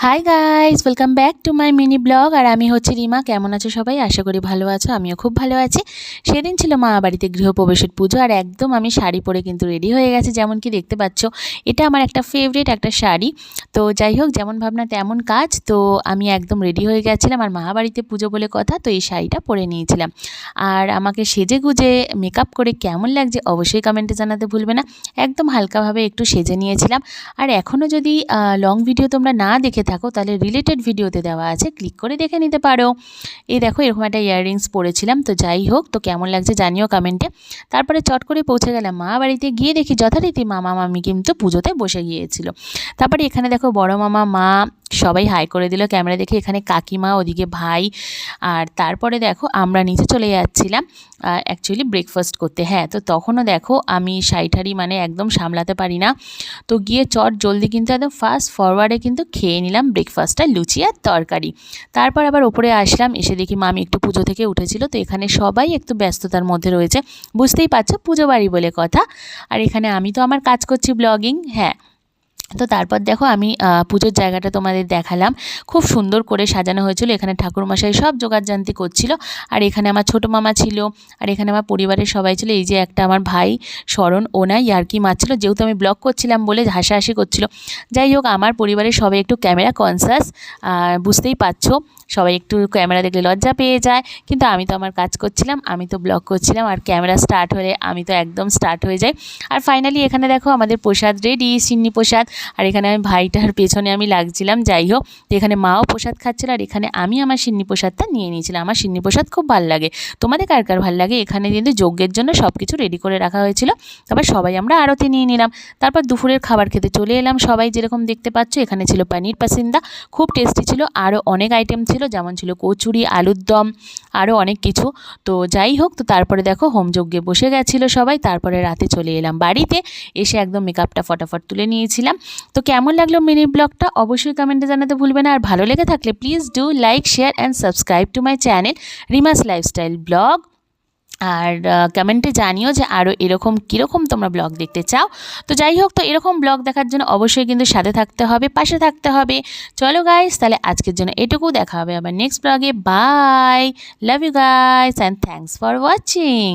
High guys, welcome back to my mini vlog. আর আমি হচ্ছে রিমা। কেমন আছো সবাই? আশা করি ভালো আছো। আমিও খুব ভালো আছি। সেদিন ছিল মা বাড়িতে গৃহপ্রবেশের পুজো, আর একদম আমি শাড়ি পরে কিন্তু রেডি হয়ে গেছি। যেমন কি দেখতে পাচ্ছ, এটা আমার একটা ফেভারিট একটা শাড়ি। তো যাই হোক, যেমন ভাবনা তেমন কাজ। তো আমি একদম রেডি হয়ে গেছিলাম, আর মা বাড়িতে পুজো বলে কথা, তো এই শাড়িটা পরে নিয়েছিলাম। আর আমাকে সেজে গুজে মেকআপ করে কেমন লাগছে অবশ্যই কমেন্টে জানাতে ভুলবে না। একদম হালকাভাবে একটু সেজে নিয়েছিলাম। আর এখনও যদি লং ভিডিও তোমরা না দেখে থাকো, তাহলে রিলেটেড ভিডিওতে দেওয়া আছে, ক্লিক করে দেখে নিতে পারো। এই দেখো, এরকম একটা ইয়াররিংস পরেছিলাম। তো যাই হোক, তো কেমন লাগছে জানিও কমেন্টে। তারপরে চট করে পৌঁছে গেলাম মা বাড়িতে। গিয়ে দেখি যথারীতি মামা মামি কিন্তু পুজোতে বসে গিয়েছিল। তারপরে এখানে দেখো বড় মামা, মা সবাই হাই করে দিল ক্যামেরা দেখে। এখানে কাকিমা, ওদিকে ভাই। আর তারপরে দেখো আমরা নিচে চলে যাচ্ছিলাম অ্যাকচুয়ালি ব্রেকফাস্ট করতে। হ্যাঁ, তো তখনও দেখো আমি শাড়ি মানে একদম সামলাতে পারি না। তো গিয়ে চট জলদি কিন্তু একদম ফাস্ট ফরওয়ার্ডে কিন্তু খেয়ে নিলাম ব্রেকফাস্টটা, লুচি আর তরকারি। তারপর আবার ওপরে আসলাম, এসে দেখি মামি একটু পুজো থেকে উঠেছিল। তো এখানে সবাই একটু ব্যস্ততার মধ্যে রয়েছে, বুঝতেই পারছো, পুজো বাড়ি বলে কথা। আর এখানে আমি তো আমার কাজ করছি, ব্লগিং। হ্যাঁ, তো তারপর দেখো আমি পুজোর জায়গাটা তোমাদের দেখালাম। খুব সুন্দর করে সাজানো হয়েছিল। এখানে ঠাকুরমশাই সব জোগাড়জান্তি করছিল। আর এখানে আমার ছোটো মামা ছিল, আর এখানে আমার পরিবারের সবাই ছিল। এই যে একটা আমার ভাই শরণ, ওনা ইয়ার্কি মারছিল, যেহেতু আমি ব্লগ করছিলাম বলে হাসাহাসি করছিল। যাই হোক, আমার পরিবারের সবাই একটু ক্যামেরা কনসাস, বুঝতেই পারছো, সবাই একটু ক্যামেরা দেখলে লজ্জা পেয়ে যায়। কিন্তু আমি তো আমার কাজ করছিলাম, আমি তো ব্লগ করছিলাম, আর ক্যামেরা স্টার্ট হলে আমি তো একদম স্টার্ট হয়ে যাই। আর ফাইনালি এখানে দেখো আমাদের প্রসাদ রেডি, সিন্নি প্রসাদ। আর এখানে আমি ভাইটার পেছনে আমি লাগছিলাম। যাই হোক, তো এখানে মাও প্রসাদ খাচ্ছিল, আর এখানে আমি আমার সিন্নি প্রসাদটা নিয়ে নিয়েছিলাম। আমার সিন্নি প্রসাদ খুব ভালো লাগে। তোমাদের কার কার ভালো লাগে? এখানে কিন্তু যজ্ঞের জন্য সব কিছু রেডি করে রাখা হয়েছিল। তারপর সবাই আমরা আরতি নিয়ে নিলাম। তারপর দুপুরের খাবার খেতে চলে এলাম। সবাই যেরকম দেখতে পাচ্ছ, এখানে ছিল পনির পাসিন্দা, খুব টেস্টি ছিল। আরও অনেক আইটেম ছিল, যেমন ছিল কচুরি, আলুর দম, আরও অনেক কিছু। তো যাই হোক, তো তারপরে দেখো হোমযজ্ঞে বসে গেছিলো সবাই। তারপরে রাতে চলে এলাম বাড়িতে। এসে একদম মেকআপটা ফটাফট তুলে নিয়েছিলাম। তো কেমন লাগলো মিনি ব্লগটা অবশ্যই কমেন্টে জানাতে ভুলবে না। আর ভালো লেগে থাকলে please do like, share and subscribe to my channel Rima's lifestyle vlog. আর কমেন্টে জানিও যে আরও এরকম কীরকম তোমরা ব্লগ দেখতে চাও। তো যাই হোক, তো এরকম ব্লগ দেখার জন্য অবশ্যই কিন্তু সাথে থাকতে হবে, পাশে থাকতে হবে। চলো গাইস, তাহলে আজকের জন্য এটুকু। দেখা হবে আবার নেক্সট ব্লগে। Bye, love you guys and thanks for watching.